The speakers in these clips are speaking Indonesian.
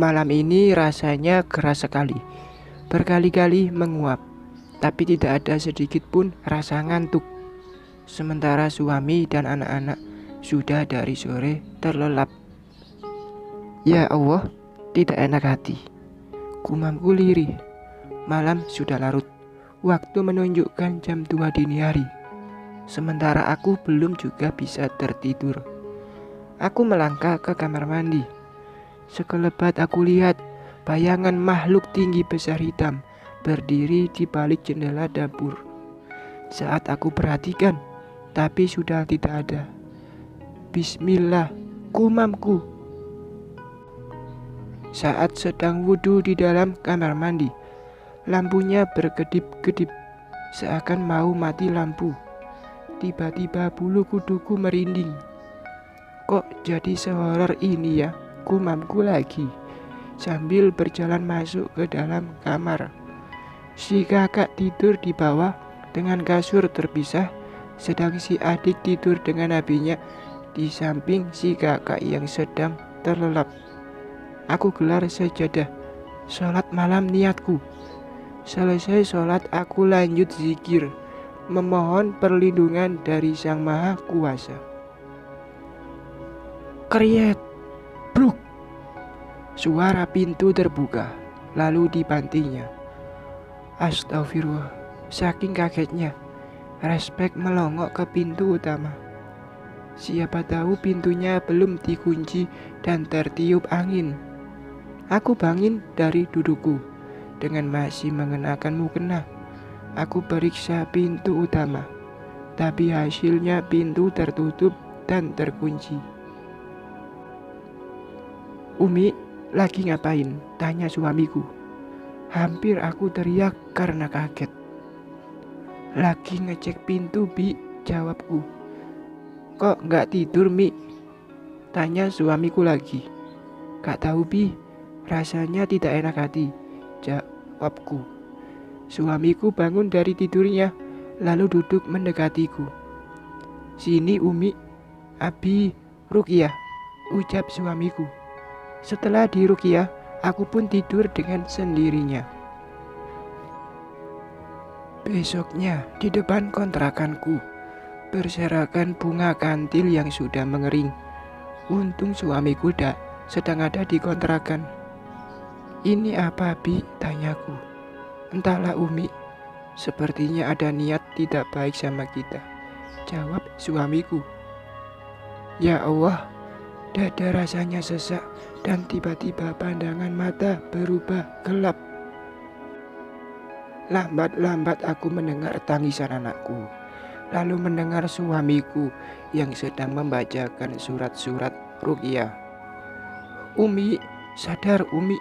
Malam ini rasanya keras sekali, berkali-kali menguap, tapi tidak ada sedikit pun rasa ngantuk. Sementara suami dan anak-anak sudah dari sore terlelap. Ya Allah, tidak enak hati. Gumamku lirih. Malam sudah larut. Waktu menunjukkan jam 2 dini hari. Sementara aku belum juga bisa tertidur. Aku melangkah ke kamar mandi. Sekelebat aku lihat bayangan makhluk tinggi besar hitam berdiri di balik jendela dapur. Saat aku perhatikan, tapi sudah tidak ada. Bismillah, gumamku. Saat sedang wudhu di dalam kamar mandi, lampunya berkedip-kedip, seakan mau mati lampu. Tiba-tiba bulu kuduku merinding. Kok jadi sehoror ini ya? Gumamku lagi sambil berjalan masuk ke dalam kamar. Si kakak tidur di bawah dengan kasur terpisah, sedang si adik tidur dengan abinya di samping si kakak yang sedang terlelap. Aku gelar sajadah, sholat malam niatku. Selesai sholat aku lanjut zikir, memohon perlindungan dari Sang Maha Kuasa. Kriet, bruk. Suara pintu terbuka, lalu dibantingnya. Astagfirullah, saking kagetnya, respek melongok ke pintu utama. Siapa tahu pintunya belum dikunci dan tertiup angin. Aku bangun dari dudukku dengan masih mengenakan mukena. Aku periksa pintu utama, tapi hasilnya pintu tertutup dan terkunci. Umi, lagi ngapain? Tanya suamiku. Hampir aku teriak karena kaget. Lagi ngecek pintu, Bi, jawabku. Kok nggak tidur, Mi? Tanya suamiku lagi. Gak tahu, Bi, rasanya tidak enak hati, jawabku. Suamiku bangun dari tidurnya, lalu duduk mendekatiku. Sini, Umi, Abi, Ruqyah, ucap suamiku. Setelah diruqyah, aku pun tidur dengan sendirinya. Besoknya, di depan kontrakanku, berserakan bunga kantil yang sudah mengering. Untung suamiku sedang ada di kontrakan. Ini apa, Bi? Tanyaku. Entahlah, Umi. Sepertinya ada niat tidak baik sama kita, jawab suamiku. Ya Allah, dada rasanya sesak dan tiba-tiba pandangan mata berubah gelap. Lambat-lambat aku mendengar tangisan anakku, lalu mendengar suamiku yang sedang membacakan surat-surat ruqyah. Umi, sadar Umi,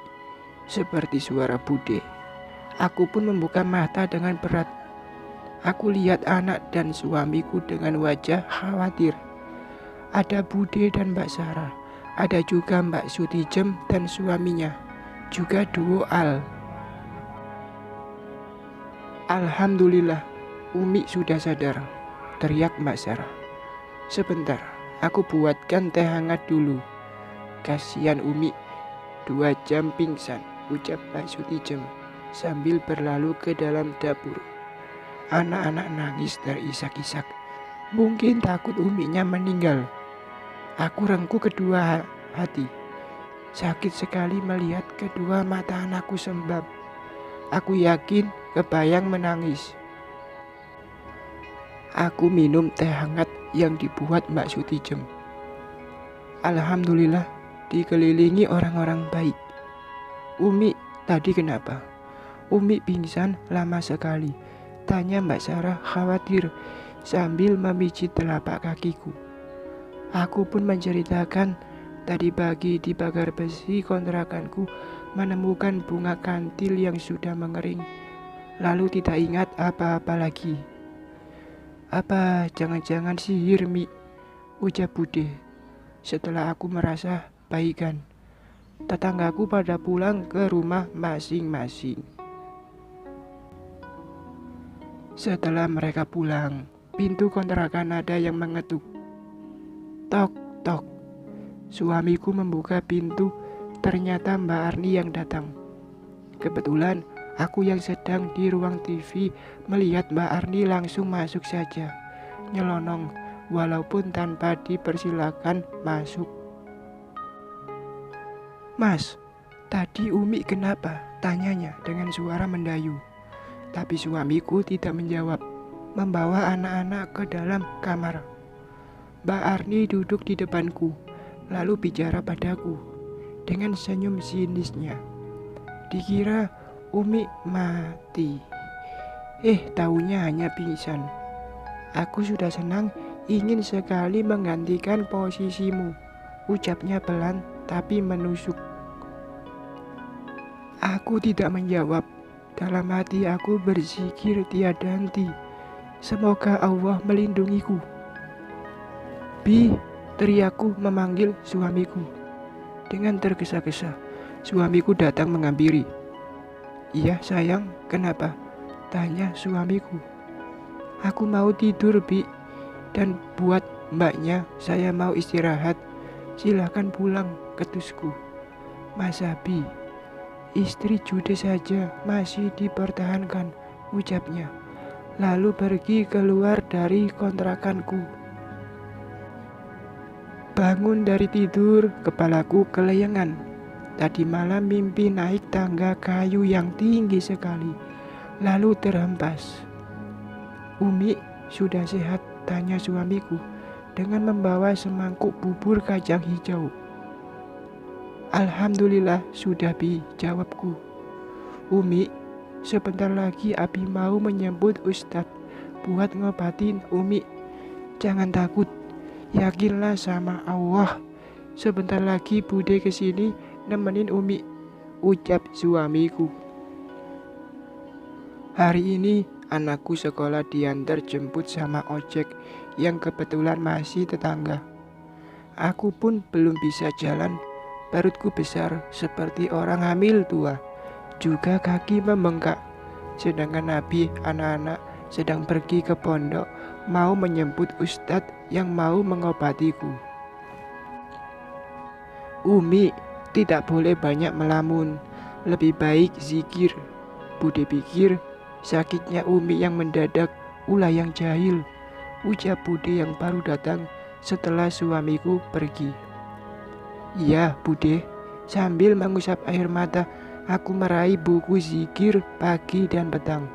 seperti suara Bude. Aku pun membuka mata dengan berat. Aku lihat anak dan suamiku dengan wajah khawatir. Ada Bude dan Mbak Sarah. Ada juga Mbak Sutijem dan suaminya, juga duo Al. Alhamdulillah, Umi sudah sadar, teriak Mbak Sarah. Sebentar, aku buatkan teh hangat dulu. Kasihan Umi, 2 jam pingsan, ucap Mbak Sutijem sambil berlalu ke dalam dapur. Anak-anak nangis terisak-isak, mungkin takut Uminya meninggal. Aku rengku kedua hati. Sakit sekali melihat kedua mata anakku sembab. Aku yakin kebayang menangis. Aku minum teh hangat yang dibuat Mbak Sutijem. Alhamdulillah, dikelilingi orang-orang baik. Umi, tadi kenapa? Umi pingsan lama sekali, tanya Mbak Sarah khawatir sambil memijit telapak kakiku. Aku pun menceritakan tadi pagi di pagar besi kontrakanku menemukan bunga kantil yang sudah mengering, lalu tidak ingat apa-apa lagi. Apa jangan-jangan sihir, Mi? Ucap Bude. Setelah aku merasa baikan, tetanggaku pada pulang ke rumah masing-masing. Setelah mereka pulang, pintu kontrakan ada yang mengetuk. Tok, tok. Suamiku membuka pintu ternyata Mbak Arni yang datang. Kebetulan aku yang sedang di ruang TV melihat Mbak Arni langsung masuk saja, nyelonong walaupun tanpa dipersilakan masuk. "Mas, tadi Umi kenapa?" tanyanya dengan suara mendayu. Tapi suamiku tidak menjawab, membawa anak-anak ke dalam kamar. Mbak Arni duduk di depanku, lalu bicara padaku dengan senyum sinisnya. Dikira Umi mati. Taunya hanya pingsan. "Aku sudah senang, ingin sekali menggantikan posisimu," ucapnya pelan tapi menusuk. Aku tidak menjawab. Dalam hati aku berzikir tiada henti. Semoga Allah melindungiku. "Bi," teriakku memanggil suamiku. Dengan tergesa-gesa, suamiku datang menghampiri. "Iya sayang, kenapa?" tanya suamiku. "Aku mau tidur, Bi, dan buat mbaknya saya mau istirahat. Silakan pulang," ketusku. "Masa Bi, istri judes saja masih dipertahankan," ucapnya. Lalu pergi keluar dari kontrakanku. Bangun dari tidur, kepalaku kelayangan. Tadi malam mimpi naik tangga kayu yang tinggi sekali, lalu terhempas. "Umi sudah sehat?" tanya suamiku dengan membawa semangkuk bubur kacang hijau. "Alhamdulillah sudah, Bi," jawabku. "Umi, sebentar lagi Abi mau menyebut Ustadz buat ngobatin Umi. Jangan takut, yakinlah sama Allah. Sebentar lagi Bude kesini nemenin Umi," ucap suamiku. Hari ini anakku sekolah diantar jemput sama ojek yang kebetulan masih tetangga. Aku pun belum bisa jalan. Perutku besar seperti orang hamil tua, juga kaki membengkak. Sedangkan Nabi anak-anak sedang pergi ke pondok mau menyebut Ustadz yang mau mengobatiku. "Umi, tidak boleh banyak melamun, lebih baik zikir." Bude pikir sakitnya Umi yang mendadak ulah yang jahil, ucap Bude yang baru datang setelah suamiku pergi. "Iya, Bude," sambil mengusap air mata, aku meraih buku zikir pagi dan petang.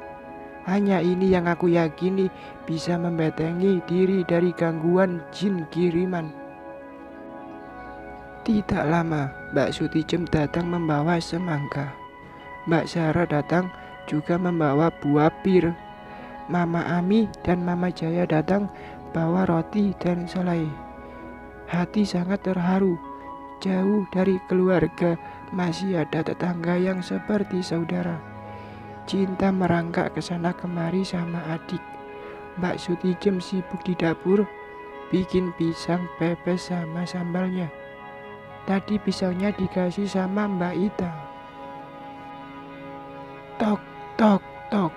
Hanya ini yang aku yakini bisa membentengi diri dari gangguan jin kiriman. Tidak lama, Mbak Sutijem datang membawa semangka. Mbak Sarah datang juga membawa buah pir. Mama Ami dan Mama Jaya datang bawa roti dan selai. Hati sangat terharu. Jauh dari keluarga masih ada tetangga yang seperti saudara. Cinta merangkak ke sana kemari sama adik. Mbak Sutijem sibuk di dapur bikin pisang pepes sama sambalnya. Tadi pisangnya dikasih sama Mbak Ita. Tok, tok, tok.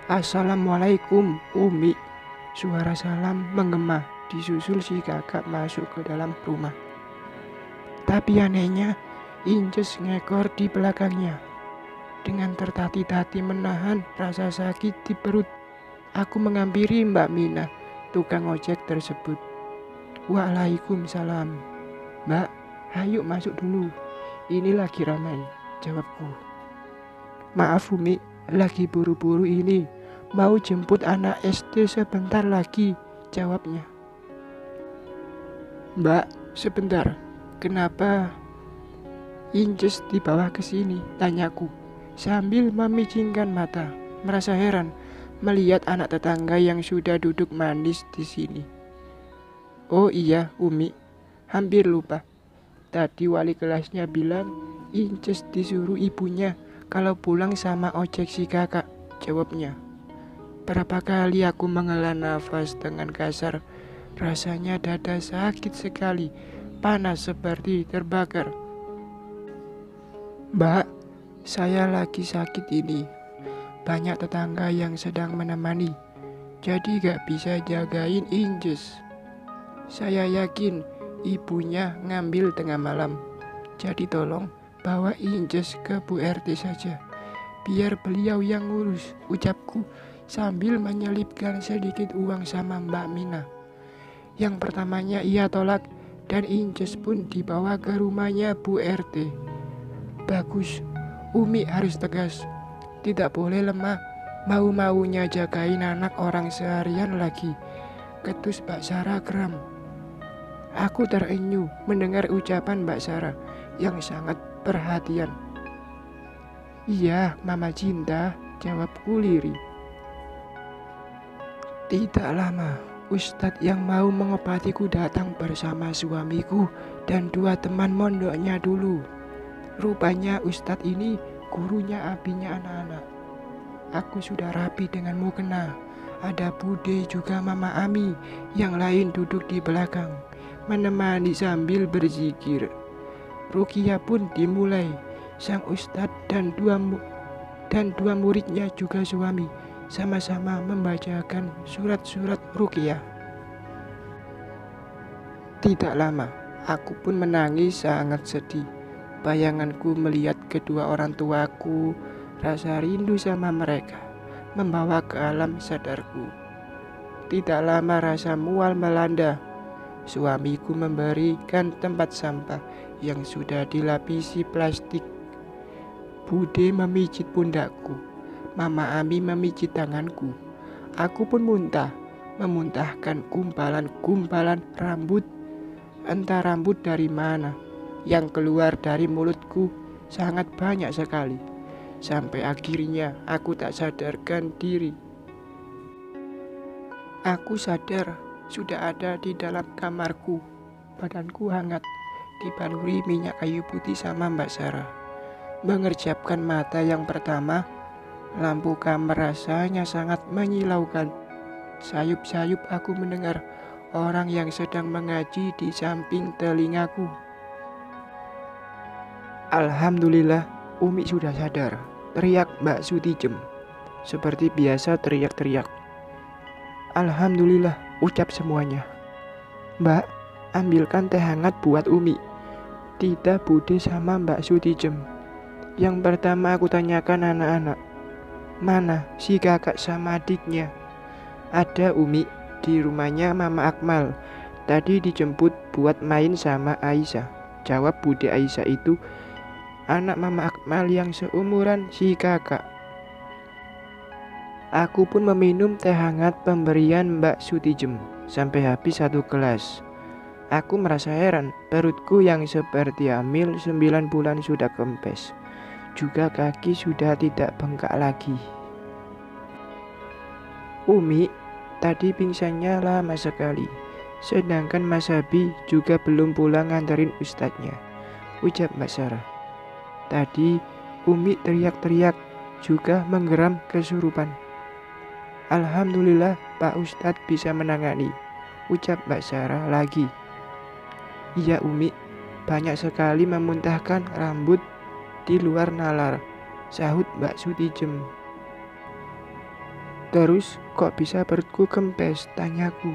"Assalamualaikum, Umi." Suara salam menggema, disusul si kakak masuk ke dalam rumah. Tapi anehnya, Inces ngekor di belakangnya. Dengan tertati-tati menahan rasa sakit di perut, aku menghampiri Mbak Mina, tukang ojek tersebut. "Waalaikumsalam." "Mbak, ayo masuk dulu. Ini lagi ramai," jawabku. "Maaf Umi, lagi buru-buru ini. Mau jemput anak SD sebentar lagi," jawabnya. "Mbak, sebentar. Kenapa Inces dibawa ke sini?" tanyaku sambil memicingkan mata, merasa heran melihat anak tetangga yang sudah duduk manis di sini. "Oh iya Umi, hampir lupa. Tadi wali kelasnya bilang Inces disuruh ibunya kalau pulang sama ojek si kakak," jawabnya. Berapa kali aku menghela nafas dengan kasar. Rasanya dada sakit sekali, panas seperti terbakar. "Mbak, saya lagi sakit ini. Banyak tetangga yang sedang menemani, jadi gak bisa jagain Inces. Saya yakin ibunya ngambil tengah malam. Jadi tolong bawa Inces ke Bu RT saja. Biar beliau yang ngurus, ucapku sambil menyelipkan sedikit uang sama Mbak Mina. Yang pertamanya ia tolak dan Inces pun dibawa ke rumahnya Bu RT. Bagus, Umi harus tegas, tidak boleh lemah, mau-maunya jagain anak orang seharian lagi, ketus Mbak Sarah geram. Aku terenyuh mendengar ucapan Mbak Sarah yang sangat perhatian. Iya, Mama cinta, jawabku lirih. Tidak lama, Ustadz yang mau mengobatiku datang bersama suamiku dan 2 teman mondoknya dulu. Rupanya Ustadz ini gurunya abinya anak-anak. Aku sudah rapi dengan mukena. Ada Bude juga Mama Ami, yang lain duduk di belakang, menemani sambil berzikir. Ruqyah pun dimulai. Sang Ustadz dan dua muridnya juga suami sama-sama membacakan surat-surat Ruqyah. Tidak lama, aku pun menangis sangat sedih. Bayanganku melihat kedua orang tuaku, rasa rindu sama mereka membawa ke alam sadarku. Tidak lama rasa mual melanda. Suamiku memberikan tempat sampah yang sudah dilapisi plastik. Bude memijit pundakku, Mama Ami memijit tanganku. Aku pun memuntahkan gumpalan-gumpalan rambut. Entah rambut dari mana yang keluar dari mulutku sangat banyak sekali. Sampai akhirnya aku tak sadarkan diri. Aku sadar sudah ada di dalam kamarku. Badanku hangat, dibaluri minyak kayu putih sama Mbak Sarah. Mengerjapkan mata yang pertama, lampu kamar rasanya sangat menyilaukan. Sayup-sayup aku mendengar orang yang sedang mengaji di samping telingaku. Alhamdulillah, Umi sudah sadar, teriak Mbak Sutijem. Seperti biasa teriak-teriak. Alhamdulillah, ucap semuanya. Mbak, ambilkan teh hangat buat Umi. Tidak Bude sama Mbak Sutijem. Yang pertama aku tanyakan anak-anak, mana si kakak sama adiknya? Ada Umi, di rumahnya Mama Akmal. Tadi dijemput buat main sama Aisyah. Jawab Bude. Aisyah itu anak Mama Akmal yang seumuran si kakak. Aku pun meminum teh hangat pemberian Mbak Sutijem sampai habis 1 gelas. Aku merasa heran, perutku yang seperti hamil 9 bulan sudah kempes. Juga kaki sudah tidak bengkak lagi. Umi tadi pingsannya lama sekali. Sedangkan Mas Abi juga belum pulang nganterin ustadznya, ucap Mbak Sarah. Tadi Umi teriak-teriak juga menggeram kesurupan. Alhamdulillah Pak Ustadz bisa menangani, ucap Mbak Sarah lagi. Iya Umi, banyak sekali memuntahkan rambut di luar nalar, sahut Mbak Sutijem. Terus kok bisa perutku kempes, tanyaku.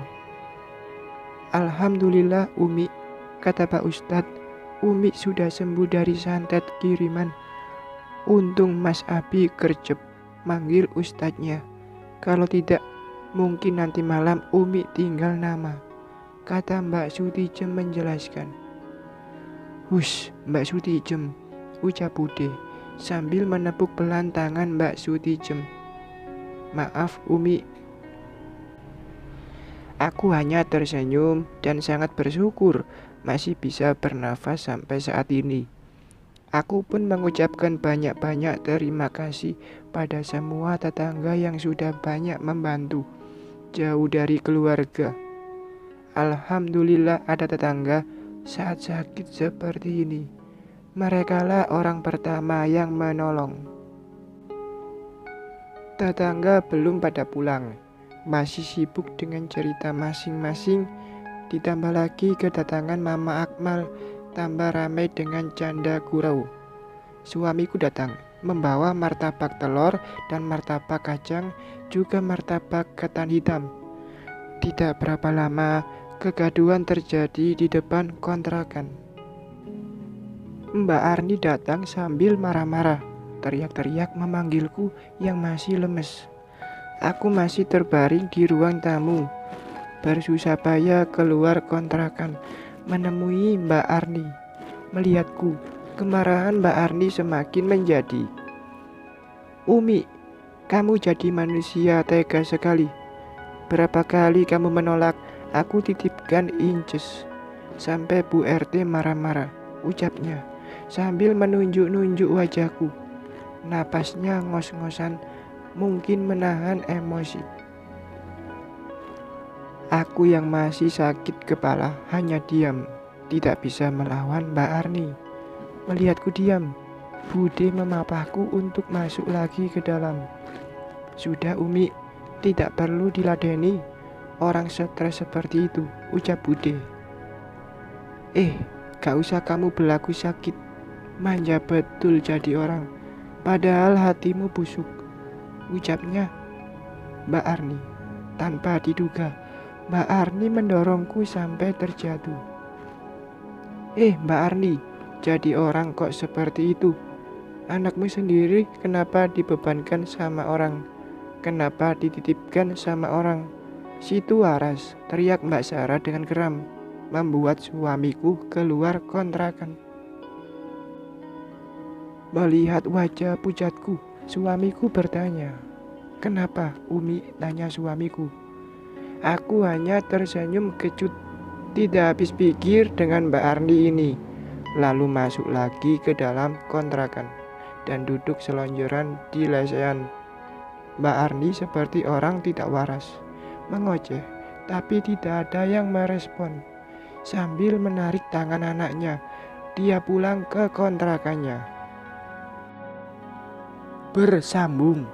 Alhamdulillah Umi, kata Pak Ustadz, Umi sudah sembuh dari santet kiriman. Untung Mas Abi gercep manggil ustadznya. Kalau tidak, mungkin nanti malam Umi tinggal nama, kata Mbak Sutijem menjelaskan. Hush, Mbak Sutijem, ucap Bude sambil menepuk pelan tangan Mbak Sutijem. Maaf Umi. Aku hanya tersenyum dan sangat bersyukur masih bisa bernafas sampai saat ini. Aku pun mengucapkan banyak-banyak terima kasih pada semua tetangga yang sudah banyak membantu jauh dari keluarga. Alhamdulillah ada tetangga saat sakit seperti ini. Merekalah orang pertama yang menolong. Tetangga belum pada pulang, masih sibuk dengan cerita masing-masing. Ditambah lagi kedatangan Mama Akmal, tambah ramai dengan canda gurau. Suamiku datang membawa martabak telur dan martabak kacang, juga martabak ketan hitam. Tidak berapa lama kegaduhan terjadi di depan kontrakan. Mbak Arni datang sambil marah-marah, teriak-teriak memanggilku yang masih lemes. Aku masih terbaring di ruang tamu, bersusah payah keluar kontrakan, menemui Mbak Arni. Melihatku, kemarahan Mbak Arni semakin menjadi. Umi, kamu jadi manusia tega sekali. Berapa kali kamu menolak aku titipkan inces? Sampai Bu RT marah-marah, ucapnya sambil menunjuk-nunjuk wajahku. Napasnya ngos-ngosan, mungkin menahan emosi. Aku yang masih sakit kepala hanya diam, tidak bisa melawan Mbak Arni. Melihatku diam, Bude memapahku untuk masuk lagi ke dalam. Sudah Umi, tidak perlu diladeni. Orang stres seperti itu, ucap Bude. Gak usah kamu berlaku sakit. Manja betul jadi orang, padahal hatimu busuk, ucapnya Mbak Arni. Tanpa diduga, Mbak Arni mendorongku sampai terjatuh. Mbak Arni, jadi orang kok seperti itu? Anakmu sendiri kenapa dibebankan sama orang? Kenapa dititipkan sama orang? Situ waras, teriak Mbak Sarah dengan geram, membuat suamiku keluar kontrakan. Melihat wajah pucatku, suamiku bertanya, "Kenapa, Umi?" tanya suamiku. Aku hanya tersenyum kecut, tidak habis pikir dengan Mbak Arni ini. Lalu masuk lagi ke dalam kontrakan dan duduk selonjoran di lesehan. Mbak Arni seperti orang tidak waras, mengoceh, tapi tidak ada yang merespon. Sambil menarik tangan anaknya, dia pulang ke kontrakannya. Bersambung.